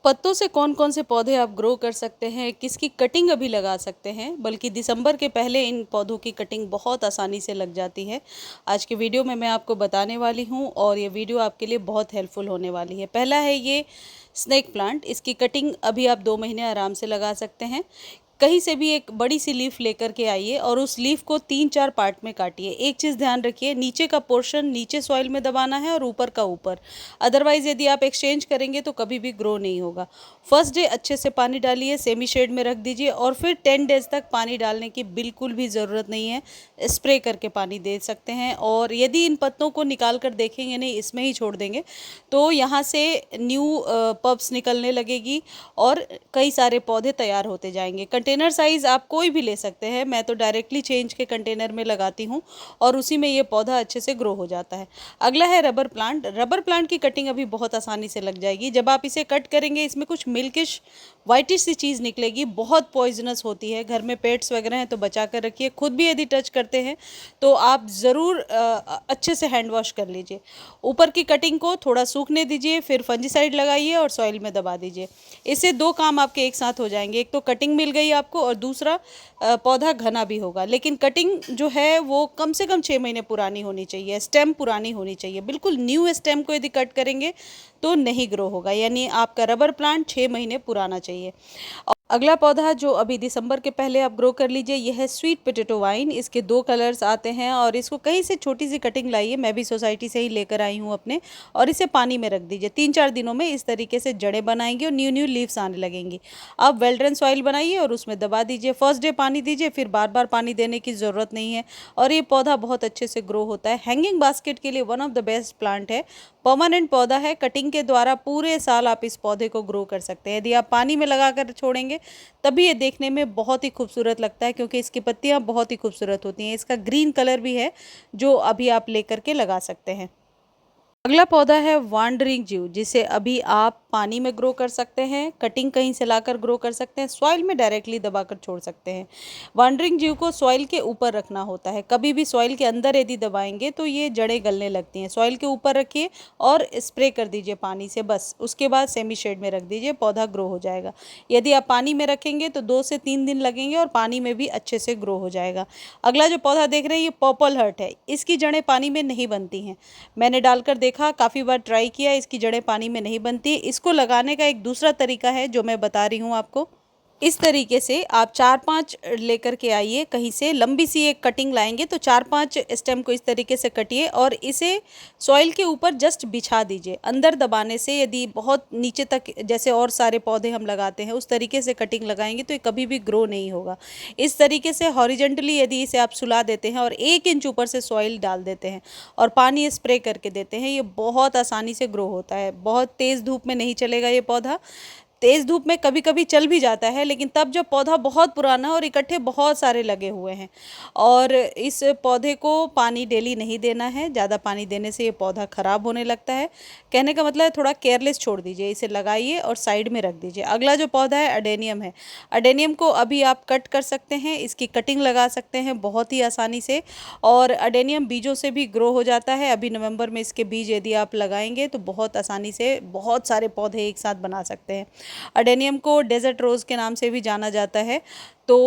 पत्तों से कौन-कौन से पौधे आप ग्रो कर सकते हैं, किसकी कटिंग अभी लगा सकते हैं, बल्कि दिसंबर के पहले इन पौधों की कटिंग बहुत आसानी से लग जाती है। आज के वीडियो में मैं आपको बताने वाली हूँ और ये वीडियो आपके लिए बहुत हेल्पफुल होने वाली है। पहला है ये स्नेक प्लांट, इसकी कटिंग अभी आप 2 महीने आराम से लगा सकते हैं। कहीं से भी एक बड़ी सी लीफ लेकर के आइए और उस लीफ को 3-4 पार्ट में काटिए। एक चीज़ ध्यान रखिए, नीचे का पोर्शन नीचे सॉइल में दबाना है और ऊपर का ऊपर। अदरवाइज़ यदि आप एक्सचेंज करेंगे तो कभी भी ग्रो नहीं होगा। फर्स्ट डे अच्छे से पानी डालिए, सेमी शेड में रख दीजिए और फिर 10 डेज़ तक पानी डालने की बिल्कुल भी ज़रूरत नहीं है। स्प्रे करके पानी दे सकते हैं और यदि इन पत्तों को निकाल कर देखेंगे नहीं, इसमें ही छोड़ देंगे, तो यहाँ से न्यू पब्स निकलने लगेगी और कई सारे पौधे तैयार होते जाएंगे। कंटेनर साइज़ आप कोई भी ले सकते हैं, मैं तो डायरेक्टली चेंज के कंटेनर में लगाती हूँ और उसी में ये पौधा अच्छे से ग्रो हो जाता है। अगला है रबर प्लांट। रबर प्लांट की कटिंग अभी बहुत आसानी से लग जाएगी। जब आप इसे कट करेंगे, इसमें कुछ मिल्किश वाइटिश सी चीज़ निकलेगी, बहुत पॉइजनस होती है। घर में पेट्स वगैरह हैं तो बचा कर रखिए। खुद भी यदि टच करते हैं तो आप ज़रूर अच्छे से हैंड वॉश कर लीजिए। ऊपर की कटिंग को थोड़ा सूखने दीजिए, फिर फंजीसाइड लगाइए और सॉइल में दबा दीजिए। इससे 2 काम आपके एक साथ हो जाएंगे। एक तो कटिंग मिल गई आपको और दूसरा पौधा घना भी होगा। लेकिन कटिंग जो है वो कम से कम 6 महीने पुरानी होनी चाहिए, स्टेम पुरानी होनी चाहिए। बिल्कुल न्यू स्टेम को यदि कट करेंगे तो नहीं ग्रो होगा, यानी आपका रबर प्लांट 6 महीने पुराना चाहिए। अगला पौधा जो अभी दिसंबर के पहले आप ग्रो कर लीजिए, यह है स्वीट पोटैटो वाइन। इसके 2 कलर्स आते हैं और इसको कहीं से छोटी सी कटिंग लाइए, मैं भी सोसाइटी से ही लेकर आई हूँ अपने, और इसे पानी में रख दीजिए। 3-4 दिनों में इस तरीके से जड़ें बनाएंगी और न्यू न्यू लीव्स आने लगेंगी। आप वेल ड्रेन सॉइल बनाइए और उसमें दबा दीजिए। फर्स्ट डे पानी दीजिए, फिर बार बार पानी देने की ज़रूरत नहीं है और ये पौधा बहुत अच्छे से ग्रो होता है। हैंगिंग बास्केट के लिए one of the best plant है। परमानेंट पौधा है, कटिंग के द्वारा पूरे साल आप इस पौधे को ग्रो कर सकते हैं। यदि आप पानी में लगा कर छोड़ेंगे तभी ये देखने में बहुत ही खूबसूरत लगता है, क्योंकि इसकी पत्तियां बहुत ही खूबसूरत होती हैं। इसका ग्रीन कलर भी है जो अभी आप लेकर के लगा सकते हैं। अगला पौधा है वांडरिंग जीव, जिसे अभी आप पानी में ग्रो कर सकते हैं, कटिंग कहीं से लाकर ग्रो कर सकते हैं, सॉइल में डायरेक्टली दबाकर छोड़ सकते हैं। वांडरिंग जीव को सॉइल के ऊपर रखना होता है। कभी भी सॉइल के अंदर यदि दबाएंगे तो ये जड़ें गलने लगती हैं। सॉइल के ऊपर रखिए और स्प्रे कर दीजिए पानी से, बस उसके बाद सेमी शेड में रख दीजिए, पौधा ग्रो हो जाएगा। यदि आप पानी में रखेंगे तो 2 से 3 दिन लगेंगे और पानी में भी अच्छे से ग्रो हो जाएगा। अगला जो पौधा देख रहे हैं ये पर्पल हर्ट है। इसकी जड़ें पानी में नहीं बनती हैं, मैंने डालकर देखा, काफ़ी बार ट्राई किया, इसकी जड़ें पानी में नहीं बनती। इसको लगाने का एक दूसरा तरीका है जो मैं बता रही हूँ आपको। इस तरीके से आप 4-5 लेकर के आइए, कहीं से लंबी सी एक कटिंग लाएंगे तो 4-5 स्टेम को इस तरीके से कटिए और इसे सॉइल के ऊपर जस्ट बिछा दीजिए। अंदर दबाने से, यदि बहुत नीचे तक जैसे और सारे पौधे हम लगाते हैं उस तरीके से कटिंग लगाएंगे तो ये कभी भी ग्रो नहीं होगा। इस तरीके से हॉरिजेंटली यदि इसे आप सुला देते हैं और 1 इंच ऊपर से सॉइल डाल देते हैं और पानी स्प्रे करके देते हैं, ये बहुत आसानी से ग्रो होता है। बहुत तेज़ धूप में नहीं चलेगा ये पौधा। तेज़ धूप में कभी कभी चल भी जाता है, लेकिन तब जब पौधा बहुत पुराना और इकट्ठे बहुत सारे लगे हुए हैं। और इस पौधे को पानी डेली नहीं देना है, ज़्यादा पानी देने से ये पौधा ख़राब होने लगता है। कहने का मतलब है थोड़ा केयरलेस छोड़ दीजिए, इसे लगाइए और साइड में रख दीजिए। अगला जो पौधा है अडेनियम है। अडेनियम को अभी आप कट कर सकते हैं, इसकी कटिंग लगा सकते हैं बहुत ही आसानी से, और अडेनियम बीजों से भी ग्रो हो जाता है। अभी नवंबर में इसके बीज यदि आप लगाएंगे तो बहुत आसानी से बहुत सारे पौधे एक साथ बना सकते हैं। अडेनियम को डेजर्ट रोज़ के नाम से भी जाना जाता है। तो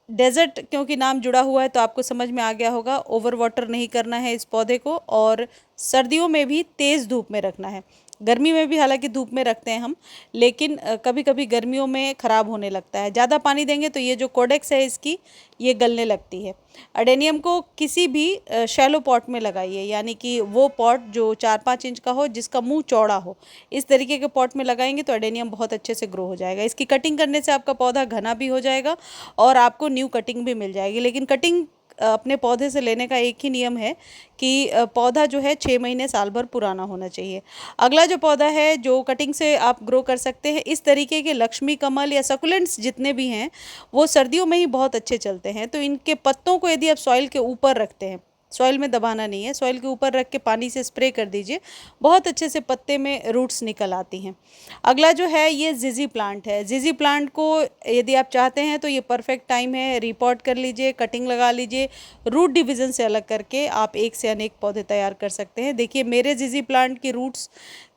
डेजर्ट क्योंकि नाम जुड़ा हुआ है तो आपको समझ में आ गया होगा। ओवर वाटर नहीं करना है इस पौधे को और सर्दियों में भी तेज़ धूप में रखना है। गर्मी में भी हालांकि धूप में रखते हैं हम, लेकिन कभी कभी गर्मियों में ख़राब होने लगता है। ज़्यादा पानी देंगे तो ये जो कोडेक्स है इसकी, ये गलने लगती है। अडेनियम को किसी भी शैलो पॉट में लगाइए, यानी कि वो पॉट जो 4-5 इंच का हो, जिसका मुंह चौड़ा हो। इस तरीके के पॉट में लगाएंगे तो अडेनियम बहुत अच्छे से ग्रो हो जाएगा। इसकी कटिंग करने से आपका पौधा घना भी हो जाएगा और आपको न्यू कटिंग भी मिल जाएगी। लेकिन कटिंग अपने पौधे से लेने का एक ही नियम है कि पौधा जो है 6 महीने साल भर पुराना होना चाहिए। अगला जो पौधा है जो कटिंग से आप ग्रो कर सकते हैं, इस तरीके के लक्ष्मी कमल या सकुलेंट्स जितने भी हैं वो सर्दियों में ही बहुत अच्छे चलते हैं। तो इनके पत्तों को यदि आप सॉइल के ऊपर रखते हैं सॉइल में दबाना नहीं है, सॉइल के ऊपर रख के पानी से स्प्रे कर दीजिए, बहुत अच्छे से पत्ते में रूट्स निकल आती हैं। अगला जो है ये जिजी प्लांट है। जिजी प्लांट को यदि आप चाहते हैं तो ये परफेक्ट टाइम है, रिपॉट कर लीजिए, कटिंग लगा लीजिए, रूट डिवीज़न से अलग करके आप एक से अनेक पौधे तैयार कर सकते हैं। देखिए मेरे जिजी प्लांट की रूट्स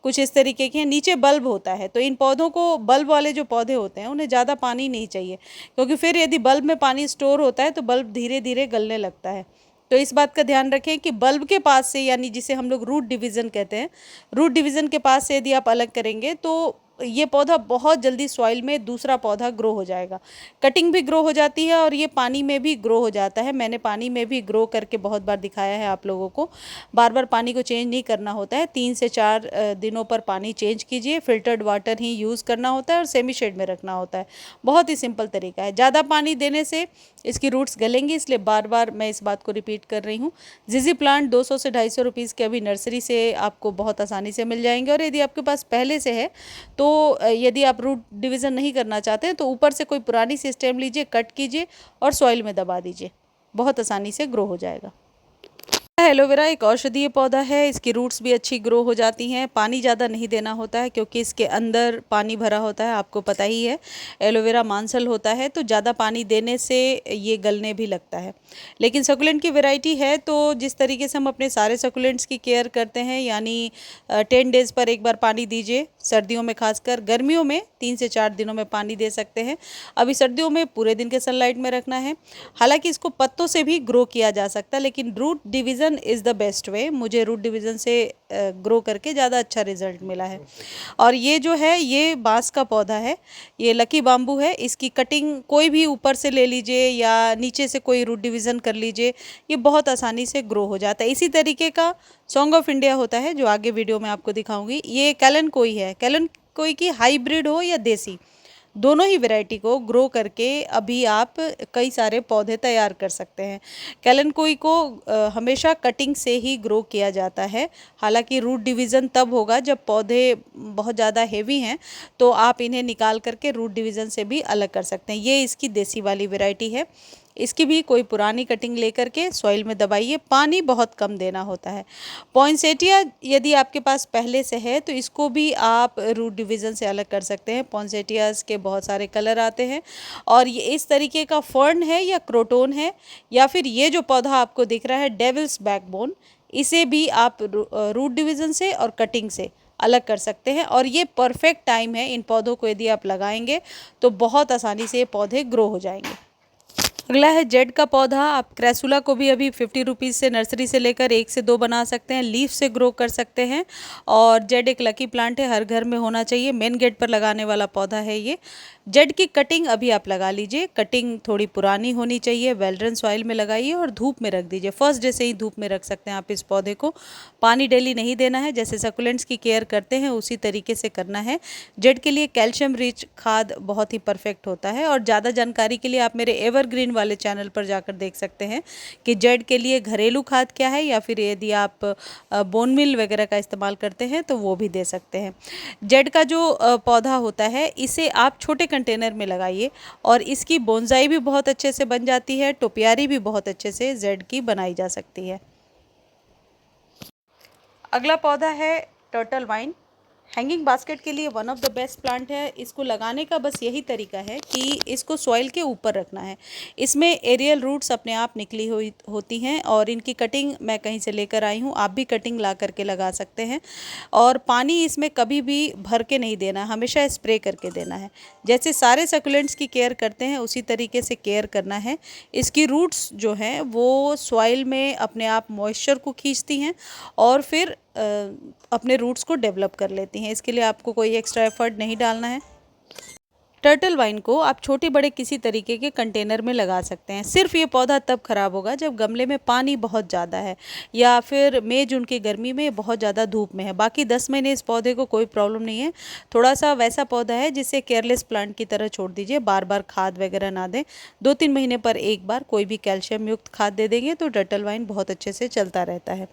कुछ इस तरीके के हैं, नीचे बल्ब होता है, तो इन पौधों को, बल्ब वाले जो पौधे होते हैं उन्हें ज़्यादा पानी नहीं चाहिए, क्योंकि फिर यदि बल्ब में पानी स्टोर होता है तो बल्ब धीरे धीरे गलने लगता है। तो इस बात का ध्यान रखें कि बल्ब के पास से, यानी जिसे हम लोग रूट डिवीज़न कहते हैं, रूट डिवीज़न के पास से यदि आप अलग करेंगे तो ये पौधा बहुत जल्दी सॉइल में दूसरा पौधा ग्रो हो जाएगा। कटिंग भी ग्रो हो जाती है और ये पानी में भी ग्रो हो जाता है। मैंने पानी में भी ग्रो करके बहुत बार दिखाया है आप लोगों को। बार बार पानी को चेंज नहीं करना होता है, 3 से 4 दिनों पर पानी चेंज कीजिए, फिल्टर्ड वाटर ही यूज़ करना होता है और सेमी शेड में रखना होता है। बहुत ही सिंपल तरीका है। ज़्यादा पानी देने से इसकी रूट्स गलेंगी, इसलिए बार बार मैं इस बात को रिपीट कर रही हूँ। जिजी प्लांट 200 से 250 रुपीज़ के अभी नर्सरी से आपको बहुत आसानी से मिल जाएंगे। और यदि आपके पास पहले से है तो यदि आप रूट डिवीज़न नहीं करना चाहते हैं तो ऊपर से कोई पुरानी सी स्टेम लीजिए, कट कीजिए और सॉइल में दबा दीजिए, बहुत आसानी से ग्रो हो जाएगा। एलोवेरा एक औषधीय पौधा है, इसकी रूट्स भी अच्छी ग्रो हो जाती हैं। पानी ज़्यादा नहीं देना होता है क्योंकि इसके अंदर पानी भरा होता है, आपको पता ही है। एलोवेरा मांसल होता है तो ज़्यादा पानी देने से ये गलने भी लगता है। लेकिन सकुलेंट की वैरायटी है, तो जिस तरीके से हम अपने सारे सकुलेंट्स की केयर करते हैं, यानी 10 डेज़ पर एक बार पानी दीजिए, सर्दियों में खासकर, गर्मियों में 3 से 4 दिनों में पानी दे सकते हैं। अभी सर्दियों में पूरे दिन के सनलाइट में रखना है। हालांकि इसको पत्तों से भी ग्रो किया जा सकता है, लेकिन root division is the best way. मुझे रूट डिवीज़न से ग्रो करके ज़्यादा अच्छा रिजल्ट मिला है। और ये जो है ये बांस का पौधा है, ये लकी बाम्बू है। इसकी कटिंग कोई भी ऊपर से ले लीजिए या नीचे से कोई रूट डिवीज़न कर लीजिए, ये बहुत आसानी से ग्रो हो जाता है। इसी तरीके का सॉन्ग ऑफ इंडिया होता है जो आगे वीडियो में आपको दिखाऊंगी। ये कैलन कोई है, कैलन कोई की हाइब्रिड हो या देसी, दोनों ही वैरायटी को ग्रो करके अभी आप कई सारे पौधे तैयार कर सकते हैं। कैलन कोई को हमेशा कटिंग से ही ग्रो किया जाता है। हालांकि रूट डिवीज़न तब होगा जब पौधे बहुत ज़्यादा हेवी हैं, तो आप इन्हें निकाल करके रूट डिवीज़न से भी अलग कर सकते हैं। ये इसकी देसी वाली वैरायटी है। इसकी भी कोई पुरानी कटिंग लेकर के सॉइल में दबाइए, पानी बहुत कम देना होता है। पॉइंसेटिया यदि आपके पास पहले से है तो इसको भी आप रूट डिवीज़न से अलग कर सकते हैं। पॉइंसेटियाज़ के बहुत सारे कलर आते हैं और ये इस तरीके का फर्न है या क्रोटोन है, या फिर ये जो पौधा आपको दिख रहा है डेविल्स बैकबोन, इसे भी आप रूट डिवीज़न से और कटिंग से अलग कर सकते हैं। और ये परफेक्ट टाइम है, इन पौधों को यदि आप लगाएंगे तो बहुत आसानी से ये पौधे ग्रो हो जाएंगे। अगला है जेड का पौधा। आप क्रेसुला को भी अभी 50 रुपीज़ से नर्सरी से लेकर 1 से 2 बना सकते हैं, लीफ से ग्रो कर सकते हैं। और जेड एक लकी प्लांट है, हर घर में होना चाहिए, मेन गेट पर लगाने वाला पौधा है ये। जेड की कटिंग अभी आप लगा लीजिए, कटिंग थोड़ी पुरानी होनी चाहिए, वेल ड्रेन सॉइल में लगाइए और धूप में रख दीजिए। फर्स्ट डे से ही धूप में रख सकते हैं आप इस पौधे को। पानी डेली नहीं देना है, जैसे सकुलेंट्स की केयर करते हैं उसी तरीके से करना है। जेड के लिए कैल्शियम रिच खाद बहुत ही परफेक्ट होता है। और ज़्यादा जानकारी के लिए आप मेरे एवरग्रीन वाले चैनल पर जाकर देख सकते हैं कि जेड के लिए घरेलू खाद क्या है, या फिर यदि आप बोन मिल वगैरह का इस्तेमाल करते हैं तो वो भी दे सकते हैं। जेड का जो पौधा होता है इसे आप छोटे कंटेनर में लगाइए और इसकी बोनसाई भी बहुत अच्छे से बन जाती है, टोपियारी भी बहुत अच्छे से जेड की बनाई जा सकती है। अगला पौधा है टर्टल वाइन। हैंगिंग बास्केट के लिए one of the best plant है। इसको लगाने का बस यही तरीका है कि इसको सॉइल के ऊपर रखना है। इसमें एरियल रूट्स अपने आप निकली हुई होती हैं और इनकी कटिंग मैं कहीं से लेकर आई हूँ, आप भी कटिंग ला करके लगा सकते हैं। और पानी इसमें कभी भी भर के नहीं देना, हमेशा स्प्रे करके देना है। जैसे सारे सकुलेंट्स की केयर करते हैं उसी तरीके से केयर करना है। इसकी रूट्स जो हैं वो सॉइल में अपने आप मॉइस्चर को खींचती हैं और फिर अपने रूट्स को डेवलप कर लेती हैं। इसके लिए आपको कोई एक्स्ट्रा एफर्ट नहीं डालना है। टर्टल वाइन को आप छोटे बड़े किसी तरीके के कंटेनर में लगा सकते हैं। सिर्फ ये पौधा तब खराब होगा जब गमले में पानी बहुत ज़्यादा है या फिर मई जून की गर्मी में बहुत ज़्यादा धूप में है। बाकी 10 महीने इस पौधे को कोई प्रॉब्लम नहीं है। थोड़ा सा वैसा पौधा है जिसे केयरलेस प्लांट की तरह छोड़ दीजिए, बार बार खाद वगैरह ना दें। 2-3 महीने पर एक बार कोई भी कैल्शियम युक्त खाद दे देंगे तो टर्टल वाइन बहुत अच्छे से चलता रहता है।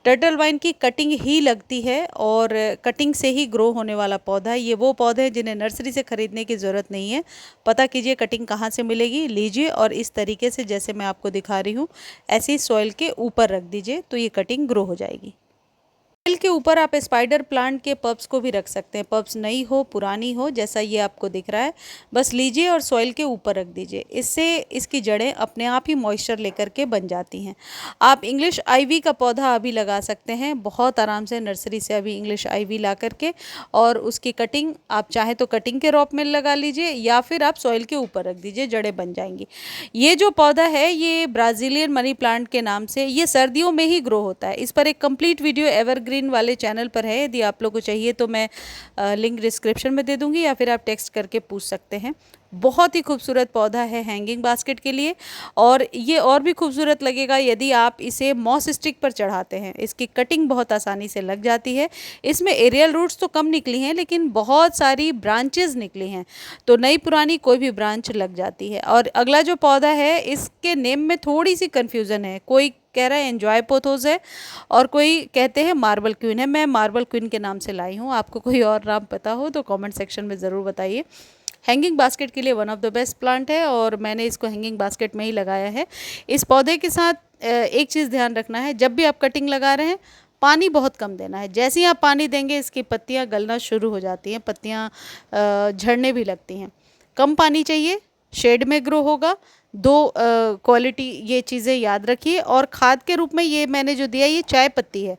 टर्टल वाइन की कटिंग ही लगती है और कटिंग से ही ग्रो होने वाला पौधा है। ये वो पौधे हैं जिन्हें नर्सरी से खरीदने की ज़रूरत नहीं है। पता कीजिए कटिंग कहाँ से मिलेगी, लीजिए और इस तरीके से जैसे मैं आपको दिखा रही हूँ ऐसे ही सॉइल के ऊपर रख दीजिए, तो ये कटिंग ग्रो हो जाएगी। सॉइल के ऊपर आप स्पाइडर प्लांट के पब्स को भी रख सकते हैं। पब्स नई हो पुरानी हो, जैसा ये आपको दिख रहा है, बस लीजिए और सॉइल के ऊपर रख दीजिए। इससे इसकी जड़ें अपने आप ही मॉइस्चर लेकर के बन जाती हैं। आप इंग्लिश आईवी का पौधा अभी लगा सकते हैं बहुत आराम से, नर्सरी से अभी इंग्लिश आईवी ला करके, और उसकी कटिंग आप चाहे तो कटिंग के रॉप में लगा लीजिए या फिर आप सॉइल के ऊपर रख दीजिए, जड़ें बन जाएंगी। ये जो पौधा है ये ब्राज़ीलियन मनी प्लांट के नाम से, ये सर्दियों में ही ग्रो होता है। इस पर एक कंप्लीट वीडियो एवरग्रीन वाले चैनल पर है, यदि आप लोग को चाहिए तो मैं लिंक डिस्क्रिप्शन में दे दूंगी या फिर आप टेक्स्ट करके पूछ सकते हैं। बहुत ही खूबसूरत पौधा है हैंगिंग बास्केट के लिए, और ये और भी खूबसूरत लगेगा यदि आप इसे मॉस स्टिक पर चढ़ाते हैं। इसकी कटिंग बहुत आसानी से लग जाती है। इसमें एरियल रूट्स तो कम निकली हैं लेकिन बहुत सारी ब्रांचेस निकली हैं, तो नई पुरानी कोई भी ब्रांच लग जाती है। और अगला जो पौधा है इसके नेम में थोड़ी सी कन्फ्यूज़न है, कोई कह रहा है एंजॉय पोथोस है और कोई कहते हैं मार्बल क्वीन है। मैं मार्बल क्वीन के नाम से लाई हूँ, आपको कोई और नाम पता हो तो कमेंट सेक्शन में ज़रूर बताइए। हैंगिंग बास्केट के लिए one of the best plant है और मैंने इसको हैंगिंग बास्केट में ही लगाया है। इस पौधे के साथ एक चीज़ ध्यान रखना है, जब भी आप कटिंग लगा रहे हैं पानी बहुत कम देना है। जैसे ही आप पानी देंगे इसकी पत्तियां गलना शुरू हो जाती हैं, पत्तियां झड़ने भी लगती हैं। कम पानी चाहिए, शेड में ग्रो होगा। दो क्वालिटी ये चीज़ें याद रखिए। और खाद के रूप में ये मैंने जो दिया ये चाय पत्ती है।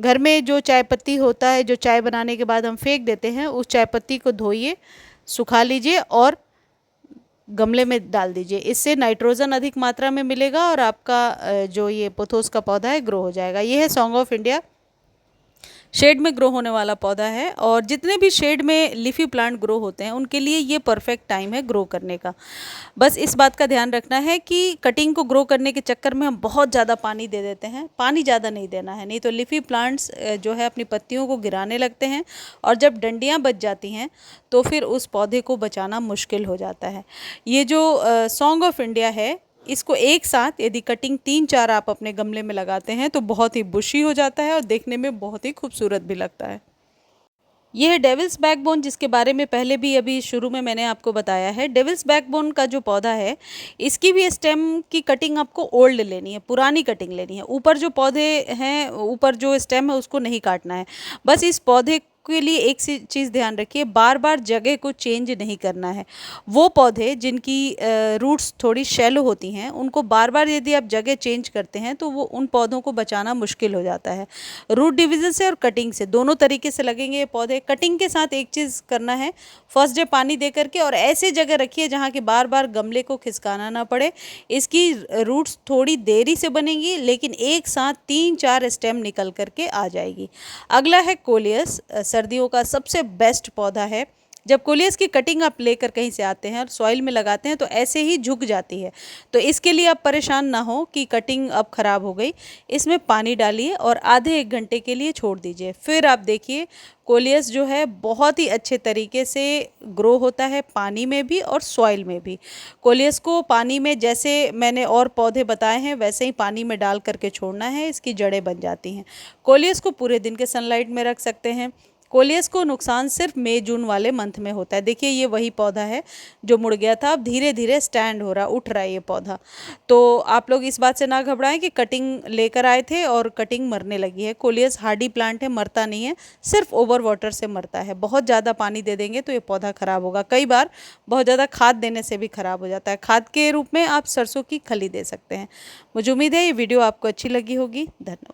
घर में जो चाय पत्ती होता है, जो चाय बनाने के बाद हम फेंक देते हैं, उस चाय पत्ती को धोइए, सुखा लीजिए और गमले में डाल दीजिए। इससे नाइट्रोजन अधिक मात्रा में मिलेगा और आपका जो ये पोथोस का पौधा है ग्रो हो जाएगा। ये है सॉन्ग ऑफ इंडिया, शेड में ग्रो होने वाला पौधा है। और जितने भी शेड में लीफी प्लांट ग्रो होते हैं उनके लिए ये परफेक्ट टाइम है ग्रो करने का। बस इस बात का ध्यान रखना है कि कटिंग को ग्रो करने के चक्कर में हम बहुत ज़्यादा पानी दे देते हैं। पानी ज़्यादा नहीं देना है, नहीं तो लीफी प्लांट्स जो है अपनी पत्तियों को गिराने लगते हैं और जब डंडियाँ बच जाती हैं तो फिर उस पौधे को बचाना मुश्किल हो जाता है। ये जो सॉन्ग ऑफ इंडिया है, इसको एक साथ यदि कटिंग 3-4 आप अपने गमले में लगाते हैं तो बहुत ही बुशी हो जाता है और देखने में बहुत ही खूबसूरत भी लगता है। ये है डेविल्स बैकबोन, जिसके बारे में पहले भी अभी शुरू में मैंने आपको बताया है। डेविल्स बैकबोन का जो पौधा है इसकी भी स्टेम की कटिंग आपको ओल्ड लेनी है, पुरानी कटिंग लेनी है। ऊपर जो पौधे हैं, ऊपर जो स्टेम है उसको नहीं काटना है। बस इस पौधे के लिए एक चीज़ ध्यान रखिए, बार बार जगह को चेंज नहीं करना है। वो पौधे जिनकी रूट्स थोड़ी शैलो होती हैं उनको बार बार यदि आप जगह चेंज करते हैं तो वो उन पौधों को बचाना मुश्किल हो जाता है। रूट डिवीज़न से और कटिंग से दोनों तरीके से लगेंगे ये पौधे। कटिंग के साथ एक चीज़ करना है, फर्स्ट डे पानी दे करके और ऐसे जगह रखिए जहाँ की बार बार गमले को खिसकाना ना पड़े। इसकी रूट्स थोड़ी देरी से बनेंगी लेकिन एक साथ 3-4 स्टेम निकल करके आ जाएगी। अगला है कोलियस, सर्दियों का सबसे बेस्ट पौधा है। जब कोलियस की कटिंग आप लेकर कहीं से आते हैं और सॉइल में लगाते हैं तो ऐसे ही झुक जाती है, तो इसके लिए आप परेशान ना हो कि कटिंग अब ख़राब हो गई। इसमें पानी डालिए और आधे 1 घंटे के लिए छोड़ दीजिए, फिर आप देखिए कोलियस जो है बहुत ही अच्छे तरीके से ग्रो होता है, पानी में भी और सॉइल में भी। कोलियस को पानी में जैसे मैंने और पौधे बताए हैं वैसे ही पानी में डाल करके छोड़ना है, इसकी जड़ें बन जाती हैं। कोलियस को पूरे दिन के सनलाइट में रख सकते हैं। कोलियस को नुकसान सिर्फ मई जून वाले मंथ में होता है। देखिए ये वही पौधा है जो मुड़ गया था, अब धीरे धीरे स्टैंड हो रहा, उठ रहा है ये पौधा। तो आप लोग इस बात से ना घबराएं कि कटिंग लेकर आए थे और कटिंग मरने लगी है। कोलियस हार्डी प्लांट है, मरता नहीं है, सिर्फ ओवर वाटर से मरता है। बहुत ज़्यादा पानी दे देंगे तो ये पौधा ख़राब होगा। कई बार बहुत ज़्यादा खाद देने से भी ख़राब हो जाता है। खाद के रूप में आप सरसों की खली दे सकते हैं। मुझे उम्मीद है ये वीडियो आपको अच्छी लगी होगी। धन्यवाद।